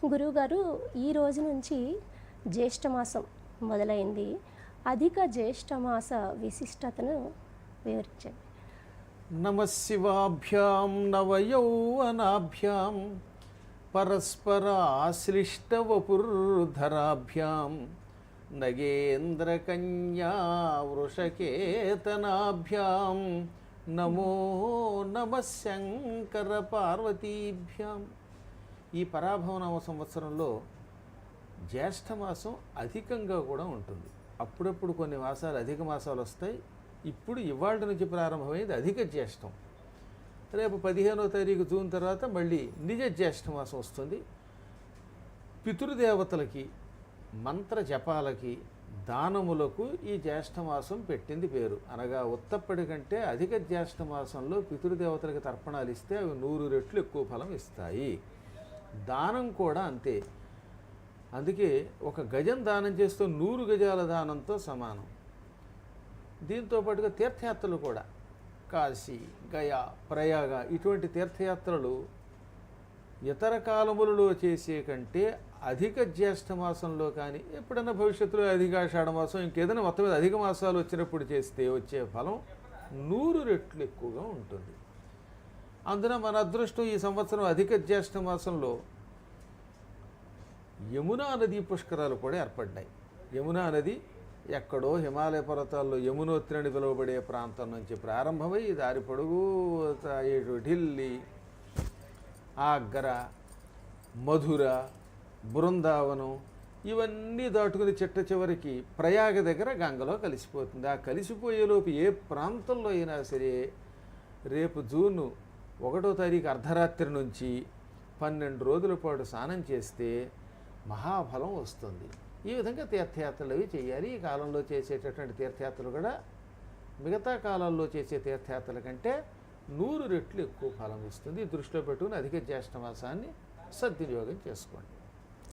గురువుగారు, ఈ రోజు నుంచి జ్యేష్ఠమాసం మొదలైంది. అధిక జ్యేష్ఠమాస విశిష్టతను వివరించండి. నమశివాభ్యాం నవయౌవనాభ్యాం పరస్పరాశ్లిష్టవపుర్ధరాభ్యాం నగేంద్రకన్యా వృషకేతనాభ్యాం నమో నమః శంకర పార్వతీభ్యాం. ఈ పరాభవనామ సంవత్సరంలో జ్యేష్ఠమాసం అధికంగా కూడా ఉంటుంది. అప్పుడప్పుడు కొన్ని మాసాలు అధిక మాసాలు వస్తాయి. ఇప్పుడు ఇవాళ నుంచి ప్రారంభమైంది అధిక జ్యేష్టం. రేపు 15వ తారీఖు జూన్ తర్వాత మళ్ళీ నిజ జ్యేష్ఠమాసం వస్తుంది. పితృదేవతలకి మంత్ర జపాలకి దానములకు ఈ జ్యేష్ఠమాసం పెట్టింది పేరు. అనగా ఉత్తప్పటి కంటే అధిక జ్యేష్ఠమాసంలో పితృదేవతలకి తర్పణాలు ఇస్తే అవి 100 రెట్లు ఎక్కువ ఫలం ఇస్తాయి. దానం కూడా అంతే. అందుకే ఒక గజం దానం చేస్తూ 100 గజాల దానంతో సమానం. దీంతో పాటుగా తీర్థయాత్రలు కూడా కాశీ, గయా, ప్రయాగ ఇటువంటి తీర్థయాత్రలు ఇతర కాలములలో చేసే కంటే అధిక జ్యేష్ఠ మాసంలో కానీ ఎప్పుడైనా భవిష్యత్తులో అధిక ఆషాఢమాసం ఇంకేదైనా మొత్తం మీద అధిక మాసాలు వచ్చినప్పుడు చేస్తే వచ్చే ఫలం 100 రెట్లు ఎక్కువగా ఉంటుంది. అందున మన అదృష్టం ఈ సంవత్సరం అధిక జ్యేష్ఠ మాసంలో యమునా నదీ పుష్కరాలు కూడా ఏర్పడ్డాయి. యమునా నది ఎక్కడో హిమాలయ పర్వతాల్లో యమునోత్రి అని పిలువబడే ప్రాంతం నుంచి ప్రారంభమై దారి పొడుగు ఢిల్లీ, ఆగ్రా, మధుర, బృందావనం ఇవన్నీ దాటుకుని చిట్ట చివరికి ప్రయాగ దగ్గర గంగలో కలిసిపోతుంది. ఆ కలిసిపోయేలోపు ఏ ప్రాంతంలో అయినా సరే రేపు జూన్ 1వ తారీఖు అర్ధరాత్రి నుంచి 12 రోజుల పాటు స్నానం చేస్తే మహాఫలం వస్తుంది. ఈ విధంగా తీర్థయాత్రలు అవి చేయాలి. ఈ కాలంలో చేసేటటువంటి తీర్థయాత్రలు కూడా మిగతా కాలాల్లో చేసే తీర్థయాత్రల కంటే 100 రెట్లు ఎక్కువ ఫలం ఇస్తుంది. దృష్టిలో పెట్టుకుని అధిక జ్యేష్ఠ మాసాన్ని సద్వినియోగం చేసుకోండి.